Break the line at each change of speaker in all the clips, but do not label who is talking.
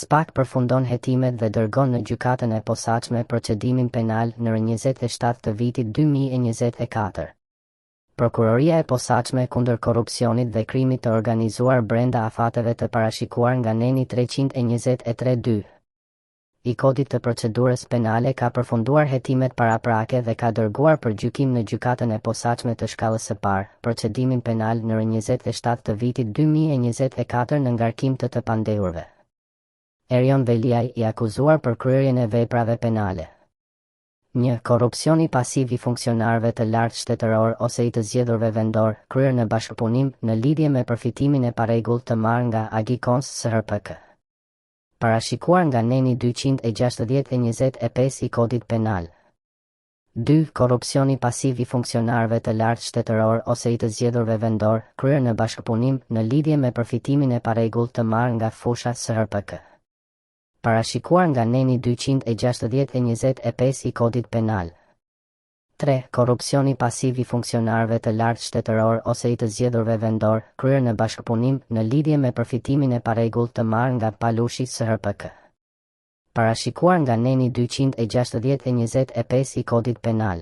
SPAK përfundon hetimet dhe dërgon në gjykatën e posaçme procedimin penal në 27 të vitit 2024. Prokuroria e posaçme kundër korrupsionit dhe krimit të organizuar brenda afateve të parashikuar nga Neni 323-2 i Kodit të Procedurës Penale ka përfunduar hetimet paraprake dhe ka dërguar për gjykim në gjykatën e posaçme të shkallës së parë procedimin penal në 27 të vitit 2024 në ngarkim të pandehurve. Erion Veliaj i akuzuar për kryerjen e veprave penale. 1. Korrupsioni pasiv i funksionarëve të lartë shtetëror ose i të zgjedhurve vendor, kryer në bashkëpunim në lidhje me përfitimin e parregullt të marrë nga Agikons SHRPK. Parashikuar nga Neni 260/25 i Kodit Penal. 2. Korrupsioni pasiv i funksionarëve të lartë shtetëror ose i të zgjedhurve vendor, kryer në bashkëpunim në lidhje me përfitimin e parregullt të marrë nga fusha SHRPK. Parashikuar nga Neni 260/25 i Kodit Penal. 3. Korrupsioni pasiv i funksionarëve të lartë shtetëror ose i të zgjedhurve vendor, kryer në bashkëpunim në lidhje me përfitimin e parregullt të marrë nga palushi SHRPK. Parashikuar nga Neni 260/25 i Kodit Penal.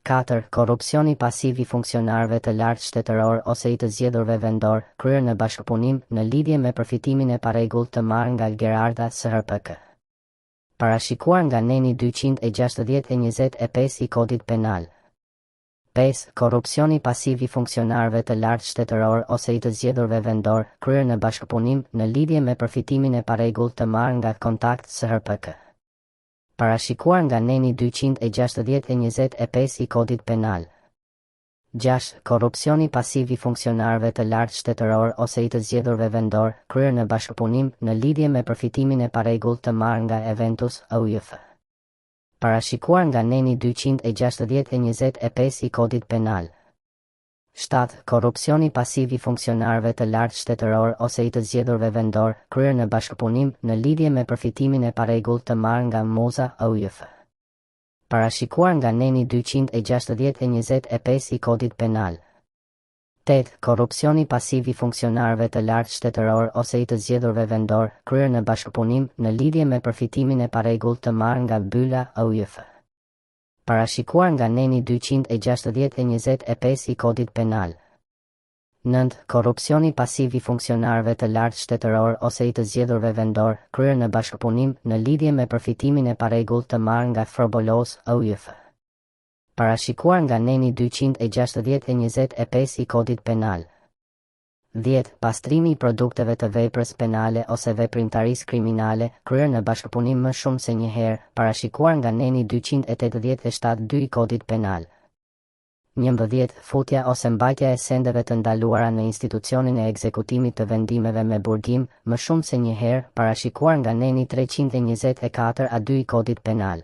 4. Korrupsioni pasiv i funksionarëve të lartë shtetëror ose i të zgjedhurve vendor, kryer në bashkëpunim në lidhje me përfitimin e parregullt të marrë nga Gerarda SHRPK. Parashikuar nga Neni 260/25 i Kodit Penal. 5. Korrupsioni pasiv i funksionarëve të lartë shtetëror ose i të zgjedhurve vendor, kryer në bashkëpunim në lidhje me përfitimin e parregullt të marrë nga Kontakt SHRPK. Parashikuar nga Neni 260/25 i Kodit Penal. 6. Korrupsioni pasiv i funksionarëve të lartë shtetëror ose i të zgjedhurve vendor, kryer në bashkëpunim në lidhje me përfitimin e parregullt të marrë nga Eventus AUF. Parashikuar nga Neni 260/25 i Kodit Penal. 7. Korrupsioni pasiv i funksionarëve të lartë shtetëror ose i të zgjedhurve vendor, kryer në bashkëpunim në lidhje me përfitimin e parregullt të marrë nga Moza AUF. Parashikuar nga Neni 260/25 i Kodit Penal. 8. Korrupsioni pasiv i funksionarëve të lartë shtetëror ose i të zgjedhurve vendor, kryer në bashkëpunim në lidhje me përfitimin e parregullt të marrë nga Bylla AUF. Parashikuar nga Neni 260/25 i Kodit Penal. 9. Korrupsioni pasiv i funksionarëve të lartë shtetëror ose i të zgjedhurve vendor, kryer në bashkëpunim në lidhje me përfitimin e parregullt të marrë nga Frobolos AUF. Parashikuar nga Neni 260/25 i Kodit Penal. 10. Pastrimi i produkteve të veprës penale ose veprimtarisë kriminale, kryer në bashkëpunim më shumë se një herë, parashikuar nga Neni 287/2 i Kodit Penal. 11. Futja ose mbajtja e sendeve të ndaluara në institucionin e ekzekutimit të vendimeve me burgim, më shumë se një herë, parashikuar nga Neni 324/2 i Kodit Penal.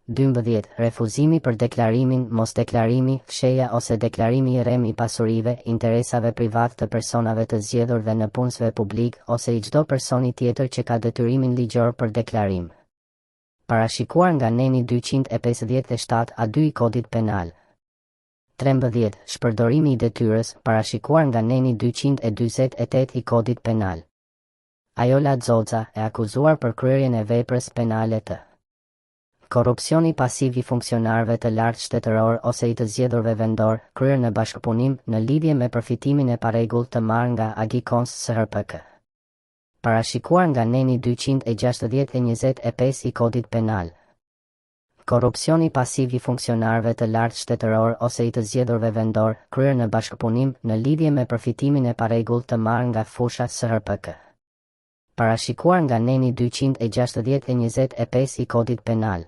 12. Refuzimi për deklarimin, mosdeklarimi, fshehja ose deklarimi i rrem i pasurive, interesave private të personave të zgjedhur dhe në punësve publik ose i çdo personi tjetër që ka detyrimin ligjor për deklarim. Parashikuar nga Neni 257/2 i Kodit Penal. 13. Shpërdorimi i detyrës, parashikuar nga Neni 248 i Kodit Penal. Ajola Xoxa e akuzuar për kryerjen e veprës penale të korrupsioni pasiv i funksionarëve të lartë shtetëror ose i të zgjedhurve vendor, kryer në bashkëpunim në lidhje me përfitimin e parregullt të marrë nga Agikons SHRPK. Parashikuar nga Neni 260/25 i Kodit Penal. Korrupsioni pasiv i funksionarëve të lartë shtetëror ose i të zgjedhurve vendor, kryer në bashkëpunim në lidhje me përfitimin e parregullt të marrë nga fusha SHRPK. Parashikuar nga Neni 260/25 i Kodit Penal.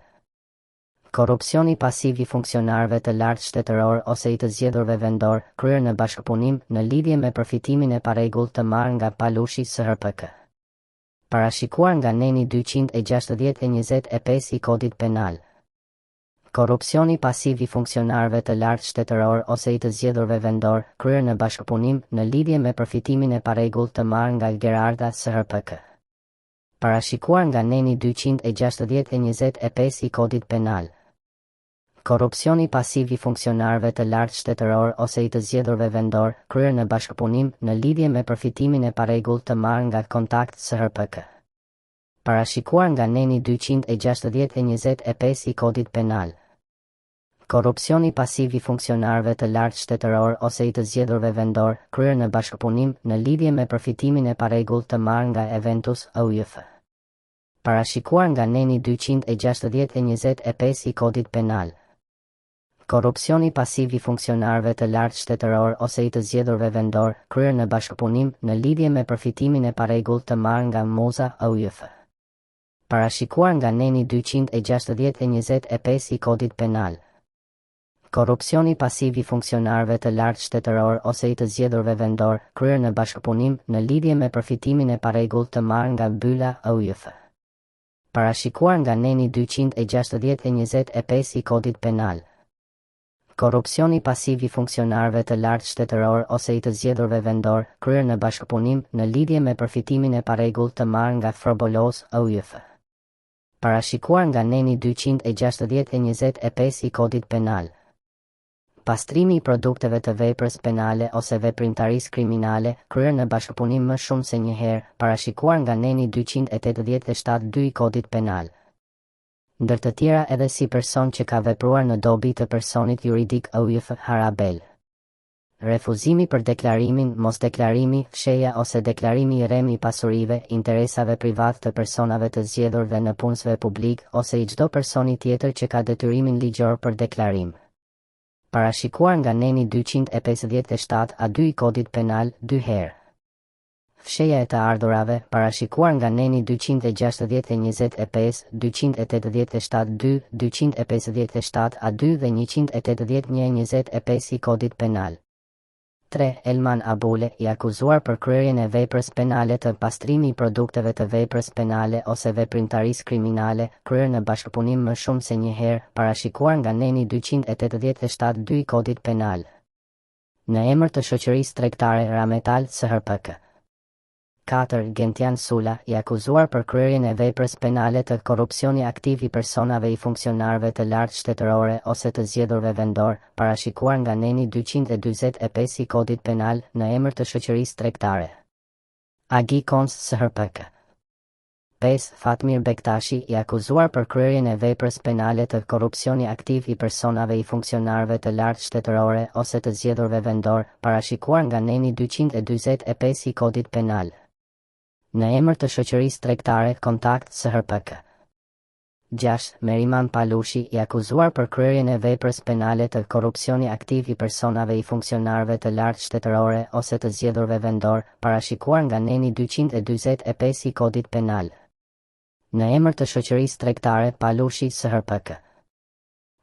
Korrupsioni pasiv i funksionarëve të lartë shtetëror ose i të zgjedhurve vendor, kryer në bashkëpunim në lidhje me përfitimin e parregullt të marrë nga palushi SHRPK. Parashikuar nga Neni 260/25 i Kodit Penal. Korrupsioni pasiv i funksionarëve të lartë shtetëror ose i të zgjedhurve vendor, kryer në bashkëpunim në lidhje me përfitimin e parregullt të marrë nga Gerarda SHRPK. Parashikuar nga Neni 260/25 i Kodit Penal. Korrupsioni pasiv i funksionarëve të lartë shtetëror ose i të zgjedhurve vendor, kryer në bashkëpunim në lidhje me përfitimin e parregullt të marrë nga Kontakt SHRPK. Parashikuar nga neni 260/25 i kodit penal. Korrupsioni pasiv i funksionarëve të lartë shtetëror ose i të zgjedhurve vendor, kryer në bashkëpunim në lidhje me përfitimin e parregullt të marrë nga Eventus OJF. Parashikuar nga neni 260/25 i kodit penal. Korrupsioni pasiv i funksionarëve të lartë shtetëror ose i të zgjedhurve vendor, kryer në bashkëpunim në lidhje me përfitimin e parregullt të marrë nga MOSA OJF. Parashikuar nga neni 260/25 i kodit penal. Korrupsioni pasiv i funksionarëve të lartë shtetëror ose i të zgjedhurve vendor, kryer në bashkëpunim në lidhje me përfitimin e parregullt të marrë nga mbylla OJF. Parashikuar nga neni 260/25 i kodit penal. Korrupsioni pasiv i funksionarëve të lartë shtetëror ose i të zgjedhurve vendor, kryer në bashkëpunim në lidhje me përfitimin e parregullt të marrë nga Frobolos OJF. Parashikuar nga neni 260/25 i kodit penal. Pastrimi i produkteve të veprës penale ose veprimtarisë kriminale, kryer në bashkëpunim më shumë se një herë, parashikuar nga neni 287/2 i kodit penal. Ndër të tjera edhe si person që ka vepruar në dobi të personit juridik OJF Harabel. Refuzimi për deklarimin, mosdeklarimi, fshehja ose deklarimi i rrem i pasurive, interesave private të personave të zgjedhurve në punësve publik ose i çdo personi tjetër që ka detyrimin ligjor për deklarim. Parashikuar nga neni 257/2 i kodit penal 2 herë. Fshehja e të ardhurave, parashikuar nga neni 260/25, 287/2, 257/2 dhe 180/25 i kodit penal. 3. Elman Abule, i akuzuar për kryerjen e veprës penale të pastrimi i produkteve të veprës penale ose veprimtarisë kriminale, kryer në bashkëpunim më shumë se një herë, parashikuar nga neni 287/2 i kodit penal. Në emër të shoqërisë tregtare Rametal SHRPK. 4. Gentian Sula, i akuzuar për kryerjen e veprës penale të korrupsioni aktiv i personave i funksionarëve të lartë shtetërore ose të zgjedhurve vendor, parashikuar nga neni 245 i kodit penal në emër të shoqërisë tregtare. Agi Kons SHRPK. 5. Fatmir Bektashi, i akuzuar për kryerjen e veprës penale të korrupsioni aktiv i personave i funksionarëve të lartë shtetërore ose të zgjedhurve vendor, parashikuar nga neni 245 i kodit penal. Në emër të shoqërisë tregtare Kontakt SHRPK. 6. Meriman Palushi, i akuzuar për kryerjen e veprës penale të korrupsioni aktiv i personave i funksionarëve të lartë shtetërore ose të zgjedhurve vendor, parashikuar nga neni 245 i kodit penal. Në emër të shoqërisë tregtare Palushi SHRPK.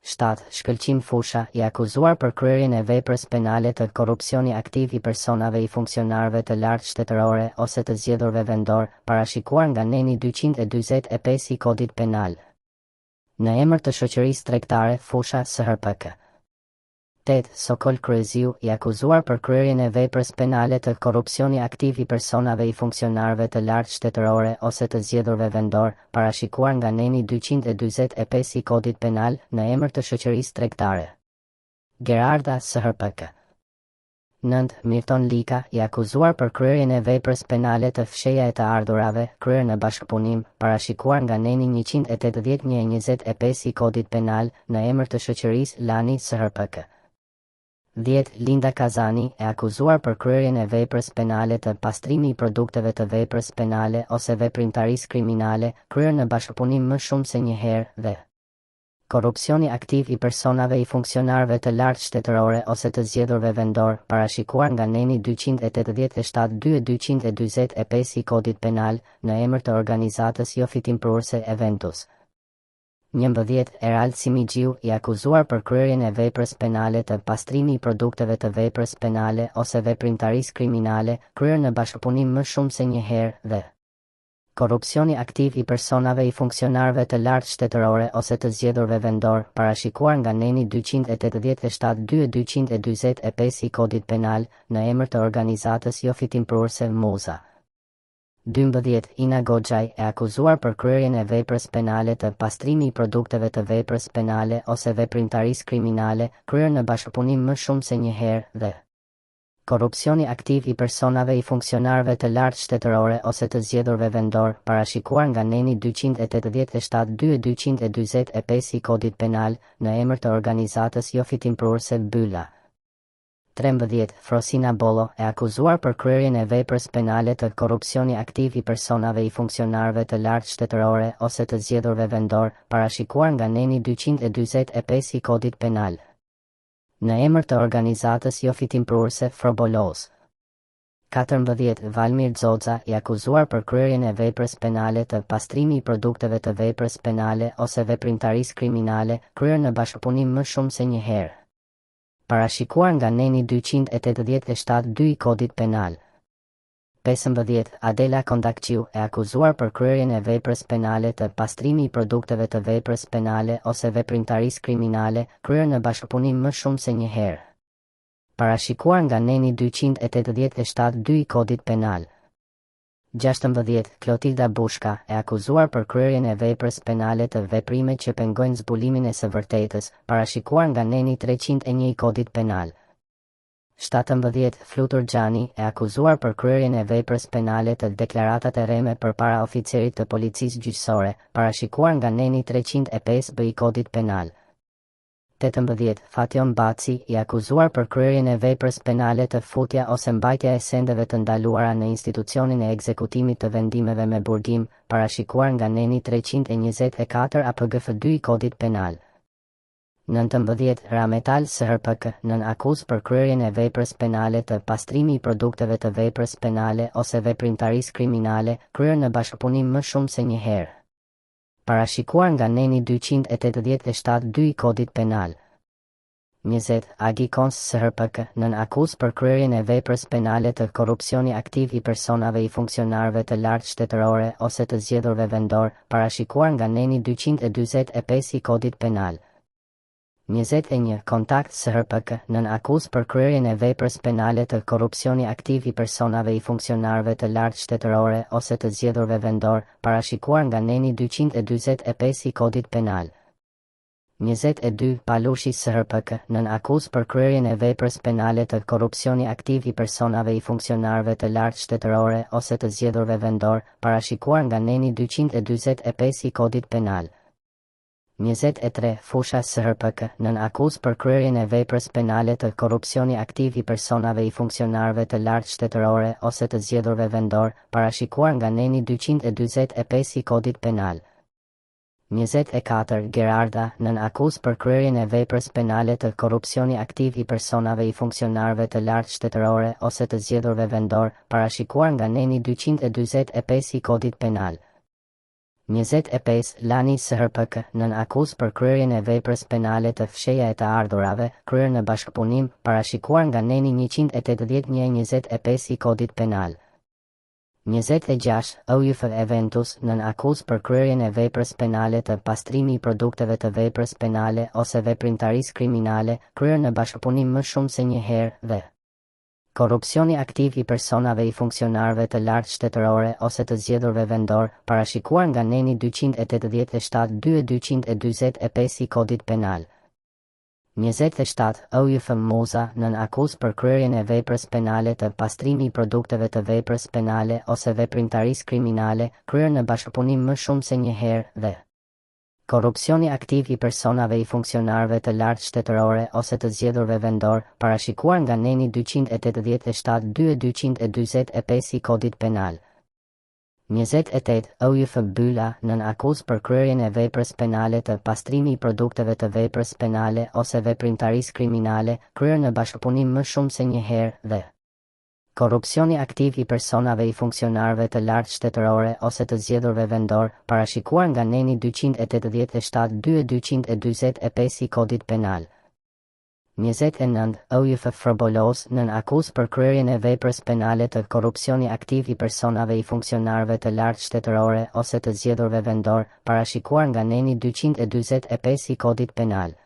7. Shkëlqim Fusha, i akuzuar për kryerjen e veprës penale të korrupsioni aktiv i personave i funksionarëve të lartë shtetërore ose të zgjedhurve vendor, parashikuar nga neni 245 i kodit penal. Në emër të shoqërisë tregtare Fusha SHRPK. 8. Sokol Kryeziu, i akuzuar për kryerjen e veprës penale të korrupsioni aktiv i personave i funksionarëve të lartë shtetërore ose të zgjedhurve vendor, parashikuar nga neni 245 i kodit penal në emër të shoqërisë tregtare. Gerarda SHRPK. 9. Mirton Lika, i akuzuar për kryerjen e veprës penale të fshehja e të ardhurave, kryer në bashkëpunim, parashikuar nga neni 180/25 i kodit penal në emër të shoqërisë Lani SHRPK. 10. Linda Kazani, e akuzuar për kryerjen e veprës penale të pastrimi i produkteve të veprës penale ose veprimtarisë kriminale, kryer në bashkëpunim më shumë se një herë dhe korrupsioni aktiv i personave i funksionarëve të lartë shtetërore ose të zgjedhurve vendor, parashikuar nga neni 287/2 i kodit penal në emër të organizatës jo fitimprurëse Eventus. 11. Erald Simigjiu, i akuzuar për kryerjen e veprës penale të pastrimi i produkteve të veprës penale ose veprimtarisë kriminale, kryer në bashkëpunim më shumë se një herë dhe korrupsioni aktiv i personave i funksionarëve të lartë shtetërore ose të zgjedhurve vendor, parashikuar nga neni 287/2 i kodit penal në emër të organizatës jo fitimprurëse MOSA. 12. Ina Goxhaj, e akuzuar për kryerjen e veprës penale të pastrimi i produkteve të veprës penale ose veprimtarisë kriminale, kryer në bashkëpunim më shumë se një herë dhe Korrupsioni aktiv i personave i funksionarëve të lartë shtetërore ose të zgjedhurve vendor, parashikuar nga neni 287-225 i Kodit Penal, në emër të organizatës jo fitimprurëse Bylla. 13. Frosina Bollo, e akuzuar për kryerjen e veprës penale të korrupsioni aktiv i personave i funksionarëve të lartë shtetërore ose të zgjedhurve vendor, parashikuar nga neni 245 i Kodit Penal, në emër të organizatës jo fitimprurëse Frobolos. 14. Valmir Xoxa, i akuzuar për kryerjen e veprës penale të pastrimi i produkteve të veprës penale ose veprimtarisë kriminale, kryer në bashkëpunim më shumë se një herë, parashikuar nga neni 287-2 i Kodit Penal. 15. Adela Kondakqiu, e akuzuar për kryerjen e veprës penale të pastrimi i produkteve të veprës penale ose veprimtarisë kriminale, kryer në bashkëpunim më shumë se një herë, parashikuar nga neni 287-2 i Kodit Penal. 16. Klotilda Bushka, e akuzuar për kryerjen e veprës penale të veprime që pengojnë zbulimin e së vërtetës, parashikuar nga neni 301 i Kodit Penal. 17. Flutur Xhani, e akuzuar për kryerjen e veprës penale të deklaratat e rreme përpara oficerit të policisë gjyqësore, parashikuar nga neni 305 i Kodit Penal. 18. Fatjon Baci, i akuzuar për kryerjen e veprës penale të futja ose mbajtja e sendeve të ndaluara në institucionin e ekzekutimit të vendimeve me burgim, parashikuar nga neni 324 APGF2 i Kodit Penal. 19. Rametal SHRPK, nën akuzë për kryerjen e veprës penale të pastrimi i produkteve të veprës penale ose veprimtarisë kriminale, kryer në bashkëpunim më shumë se një herë, parashikuar nga neni 287-2 i Kodit Penal. 20. Agi Kons SHRPK, nën akuzë për kryerjen e veprës penale të korrupsioni aktiv i personave i funksionarëve të lartë shtetërore ose të zgjedhurve vendor, parashikuar nga neni 245 i Kodit Penal. 21. Kontakt SHRPK, nën akuzë për kryerjen e veprës penale të korrupsioni aktiv i personave i funksionarëve të lartë shtetërore ose të zgjedhurve vendor, parashikuar nga neni 245 i Kodit Penal. 22. Palushi SHRPK, nën akuzë për kryerjen e veprës penale të korrupsioni aktiv i personave i funksionarëve të lartë shtetërore ose të zgjedhurve vendor, parashikuar nga neni 245 i Kodit Penal. 23. Fusha SHRPK, nën akuzë për kryerjen e veprës penale të korrupsioni aktiv i personave i funksionarëve të lartë shtetërore ose të zgjedhurve vendor, parashikuar nga neni 245 i Kodit Penal. 24. Gerarda, nën akuzë për kryerjen e veprës penale të korrupsioni aktiv i personave i funksionarëve të lartë shtetërore ose të zgjedhurve vendor, parashikuar nga neni 245 i Kodit Penal. 25. Lani SHRPK, nën akuzë për kryerjen e veprës penale të fshehja e të ardhurave, kryer në bashkëpunim, parashikuar nga neni 180-125 i Kodit Penal. 26. OJF Eventus, nën akuzë për kryerjen e veprës penale të pastrimi i produkteve të veprës penale ose veprimtarisë kriminale, kryer në bashkëpunim më shumë se një herë dhe korrupsioni aktiv i personave i funksionarëve të lartë shtetërore ose të zgjedhurve vendor, parashikuar nga neni 287-225 i Kodit Penal. 27. OJF Muza, nën akuzë për kryerjen e veprës penale të pastrimi i produkteve të veprës penale ose veprimtarisë kriminale, kryer në bashkëpunim më shumë se një herë dhe korrupsioni aktiv i personave i funksionarëve të lartë shtetërore ose të zgjedhurve vendor, parashikuar nga neni 287-225 i Kodit Penal. 28. OJF Bylla, nën akuzë për kryerjen e veprës penale të pastrimi i produkteve të veprës penale ose veprimtarisë kriminale, kryer në bashkëpunim më shumë se një herë dhe korrupsioni aktiv i personave i funksionarëve të lartë shtetërore ose të zgjedhurve vendor, parashikuar nga neni 287-225 i Kodit Penal. 29. OJF Frobolos, nën akuzë për kryerjen e veprës penale të korrupsioni aktiv i personave i funksionarëve të lartë shtetërore ose të zgjedhurve vendor, parashikuar nga neni 245 i Kodit Penal.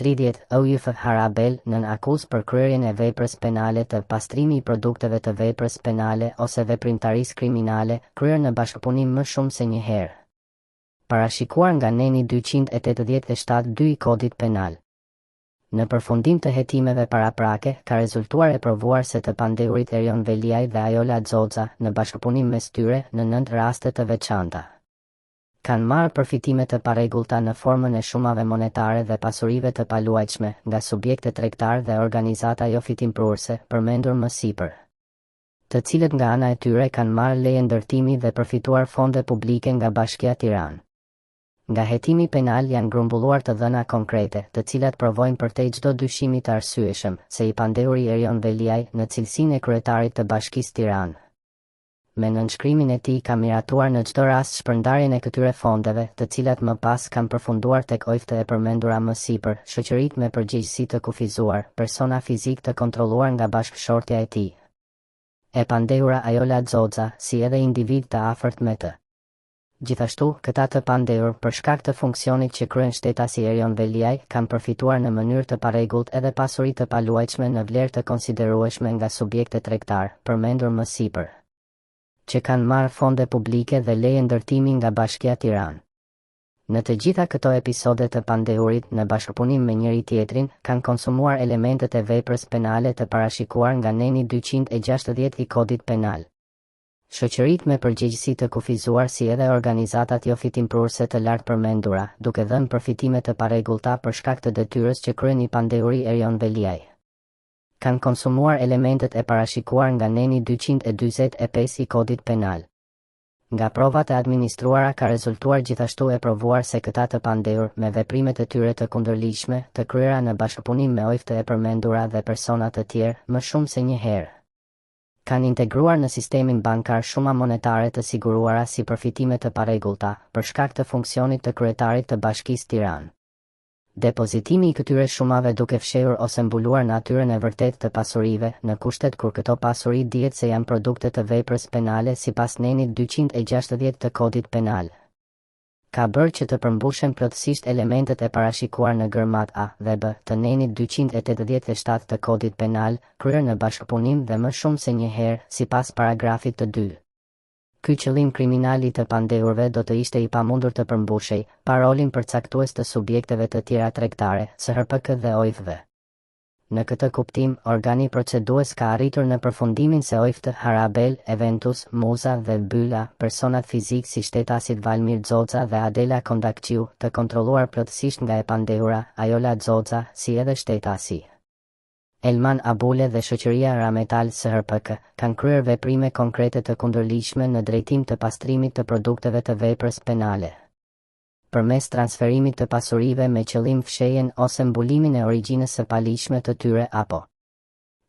30. OJF Harabel, nën akuzë për kryerjen e veprës penale të pastrimi i produkteve të veprës penale ose veprimtarisë kriminale, kryer në bashkëpunim më shumë se një herë, parashikuar nga neni 287-2 i Kodit Penal. Në përfundim të hetimeve paraprake, ka rezultuar e provuar se të pandehurit Erion Veliaj dhe Ajola Xoxa, në bashkëpunim mes tyre, në 9 raste të veçanta, kanë marrë përfitime të paregullta në formën e shumave monetare dhe pasurive të paluajtshme nga subjekte tregtar dhe organizata jo fitimprurse, përmendur më sipër, të cilët nga ana e tyre kanë marrë leje ndërtimi dhe përfituar fonde publike nga Bashkia Tiranë. Nga hetimi penal janë grumbulluar të dhëna konkrete, të cilat provojnë përtej çdo dyshimi të arsyeshëm se i pandehuri Erion Veliaj në cilësinë e kryetarit të Bashkisë Tiranë. Me nënshkrimin e tij ka miratuar në çdo rast shpërndarjen e këtyre fondeve, të cilat më pas kanë përfunduar tek ojftë e përmendura më sipër, shoqëritë me përgjegjësi të kufizuar, persona fizik të kontrolluar nga bashkëshortja e tij. E pandehura Ajola Xoxa, si edhe individ të afërt me të. Gjithashtu, këta të pandehur për shkak të funksionit që kryen shtetasi Erion Veliaj, kanë përfituar në mënyrë të paregullt edhe pasuri të paluajtshme në vlerë të konsiderueshme nga subjekte tregtar, përmendur më sipër, që kanë marrë fonde publike dhe leje ndërtimi nga Bashkia Tiranë. Në të gjitha këto episode të pandehurit, në bashkëpunim me njëri tjetrin, kanë konsumuar elementet e veprës penale të parashikuar nga neni 260 i Kodit Penal. Shoqëritë me përgjegjësi të kufizuar si edhe organizatat jo fitimprurse të lartë përmendura, duke dhënë përfitime të paregullta për shkak të detyrës që kryen i pandehuri Erion Veliaj, kanë konsumuar elementet e parashikuar nga neni 245 i Kodit Penal. Nga provat e administruara ka rezultuar gjithashtu e provuar se këta të pandehur, me veprimet e tyre të kundërligjshme, të kryera në bashkëpunim me ojftë e përmendura dhe persona të tjerë, më shumë se një herë, kanë integruar në sistemin bankar shuma monetare të siguruara si përfitime të paregullta, për shkak të funksionit të kryetarit të Bashkisë Tiranë. Depozitimi i këtyre shumave duke fshehur ose mbuluar natyrën e vërtetë të pasurive, në kushtet kur këto pasuri dihet se janë produkte të veprës penale sipas nenit 260 të Kodit Penal, ka bërë që të përmbushen plotësisht elementet e parashikuar në gërmat A dhe B të nenit 287 të Kodit Penal, kryer në bashkëpunim dhe më shumë se një herë, sipas paragrafit të 2. Ky qëllim kriminal i të pandehurve do të ishte i pamundur të përmbushej, pa rolin përcaktues të subjekteve të tjera tregtare, SHRPK dhe ojfëve. Në këtë kuptim, organi procedues ka arritur në përfundimin se ojftë Harabel, Eventus, Muza dhe Byla, personat fizik si shtetasit Valmir Xoxa dhe Adela Kondakqiu, të kontrolluar plotësisht nga e pandehura Ajola Xoxa, si edhe shtetasi Elman Abule dhe shoqëria Rametal SHRPK, kanë kryer veprime konkrete të kundërligjshme në drejtim të pastrimit të produkteve të veprës penale, përmes transferimit të pasurive me qëllim fshehjen ose mbulimin e origjinës së paligjshme të tyre apo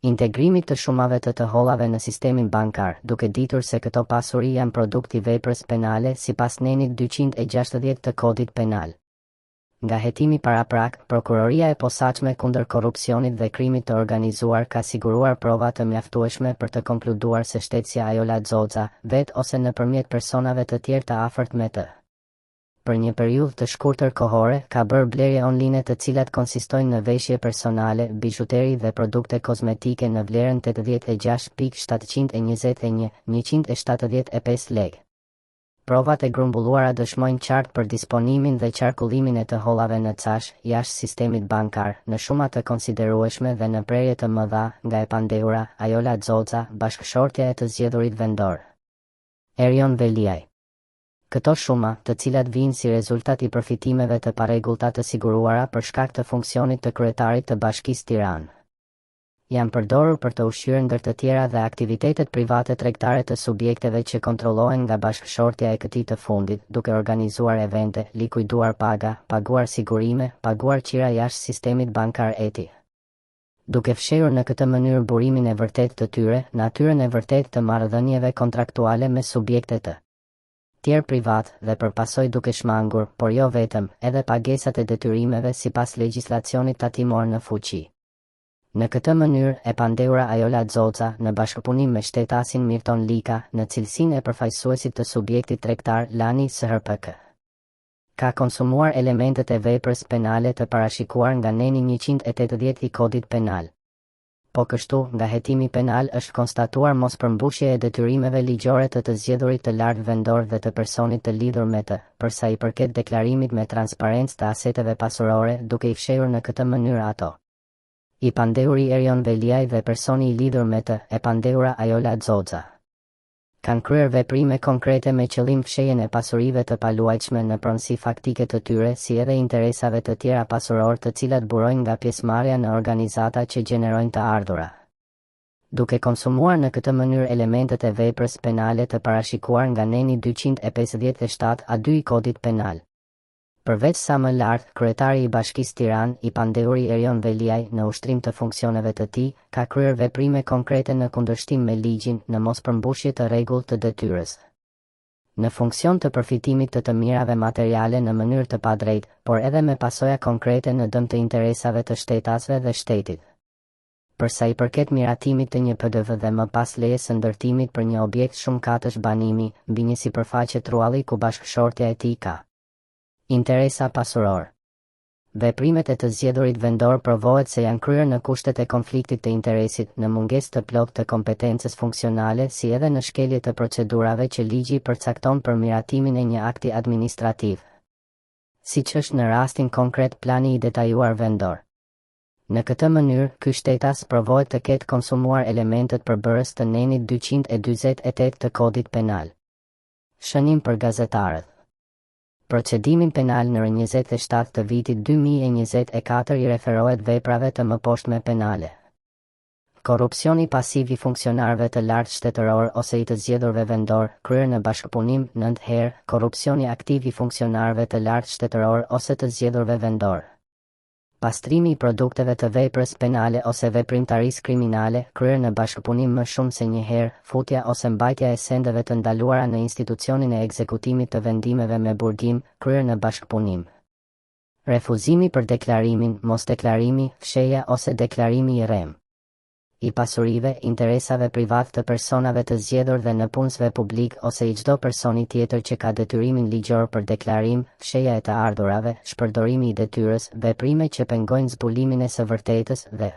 integrimit të shumave të hollave në sistemin bankar, duke ditur se këto pasuri janë produkt i veprës penale sipas nenit 260 të Kodit Penal. Nga hetimi paraprak, Prokuroria e Posaçme kundër korrupsionit dhe krimit të organizuar ka siguruar prova të mjaftueshme për të konkluduar se shtetësia Ajola Xoxa, vetë ose nëpërmjet personave të tjerë të afërt me të, për një periudhë të shkurtër kohore, ka bërë blerje online të cilat konsistojnë në veshje personale, bijuteri dhe produkte kozmetike në vlerën 86.721.175 lekë. Provat e grumbulluara dëshmojnë qartë për disponimin dhe qarkullimin e të hollave në cash, jashtë sistemit bankar, në shuma të konsiderueshme dhe në prerje të mëdha, nga e pandehura Ajola Xoxa, bashkëshortja e të zgjedhurit vendor Erion Veliaj. Këto shuma, të cilat vijnë si rezultat i përfitimeve të paregullta të siguruara për shkak të funksionit të kryetarit të Bashkisë Tiranë, janë përdorur për të ushqyer ndër të tjera dhe aktivitetet private tregtare të subjekteve që kontrollohen nga bashkëshortja e këtij të fundit, duke organizuar evente, likuiduar paga, paguar sigurime, paguar qira jashtë sistemit bankar eti, duke fshehur në këtë mënyrë burimin e vërtetë të tyre, natyrën e vërtetë të marrëdhënieve kontraktuale me subjekte të tjerë privat dhe përpasoj duke shmangur, por jo vetëm, edhe pagesat e detyrimeve sipas legjislacionit tatimor në fuqi. Në këtë mënyrë, e pandehura Ajola Xoxa, në bashkëpunim me shtetasin Mirton Lika, në cilësinë e përfaqësuesit të subjektit tregtar Lani SHRPK, ka konsumuar elementet e veprës penale të parashikuar nga neni 180 i Kodit Penal. Po kështu, nga hetimi penal është konstatuar mos përmbushje e detyrimeve ligjore të zgjedhurit të lartë vendor dhe të personit të lidhur me të, përsa i përket deklarimit me transparencë të aseteve pasurore, duke i fshehur në këtë mënyrë ato I pandeuri Erion Veliaj dhe personi I lidhur me të, e pandeura Ajola Xoxa. Kanë kryer veprime konkrete me qëllim fshehjen e pasurive të paluajtshme në pronësi faktike të tyre, si edhe interesave të tjera pasuror të cilat burojnë nga pjesëmarrja në organizata që gjenerojnë të ardhura. Duke konsumuar në këtë mënyrë elementet e veprës penale të parashikuar nga neni 257A2 I kodit penal. Përveç sa më lartë, kryetari I Bashkisë Tiranë, I pandeuri Erion Veliaj, në ushtrim të funksioneve të tij, ka kryer veprime konkrete në kundërshtim me ligjin, në mospërmbushje të rregullt të detyrës. Në funksion të përfitimit të mirave materiale në mënyrë të padrejtë, por edhe me pasoja konkrete në dëm të interesave të shtetasve dhe shtetit. Përsa I përket miratimit të një PDV dhe më pas lejes së ndërtimit për një objekt shumëkatësh banimi, mbi një sipërfaqe trualli ku bashkëshortja e tij ka interesa pasuror. Veprimet e të zgjedhurit vendor provohet se janë kryer në kushtet e konfliktit të interesit, në mungesë të plotë të kompetencës funksionale, si edhe në shkelje të procedurave që ligji përcakton për miratimin e një akti administrativ. Siç është në rastin konkret plani I detajuar vendor. Në këtë mënyrë, ky shtetas provohet të ketë konsumuar elementet përbërës të nenit 248 të kodit penal. Shënim për gazetarët. Procedimin penal nr. 27 të vitit 2024 I referohet veprave të mëposhtme penale. Korrupsioni pasiv I funksionarëve të lartë shtetëror ose I të zgjedhurve vendor, kryer në bashkëpunim 9 herë, korrupsioni aktiv I funksionarëve të lartë shtetëror ose të zgjedhurve vendor. Pastrimi I produkteve të veprës penale ose veprimtarisë kriminale, kryer në bashkëpunim më shumë se një herë, futja ose mbajtja e sendeve të ndaluara në institucionin e ekzekutimit të vendimeve me burgim, kryer në bashkëpunim. Refuzimi për deklarimin, mosdeklarimi, fshehja ose deklarimi I rrem I pasurive, interesave privat të personave të zgjedhur dhe në punësve publik ose I çdo personi tjetër që ka detyrimin ligjor për deklarim, fshehja e të ardhurave, shpërdorimi I detyrës, veprime që pengojnë zbulimin e së vërtetës dhe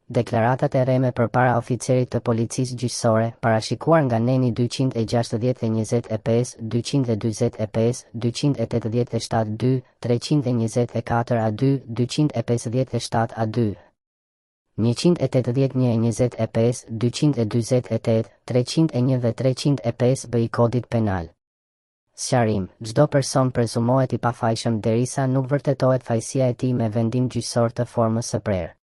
deklaratat e rreme përpara oficerit të policisë gjyqësore, parashikuar nga neni 225, 225, 287-2, 324A2, 257A2. 181, 228, 301 dhe 305 BI kodit penal. Sqarim: çdo person prezumohet I pafajshëm derisa nuk vërtetohet fajësia e tij me vendim gjyqësor të formës së prerë.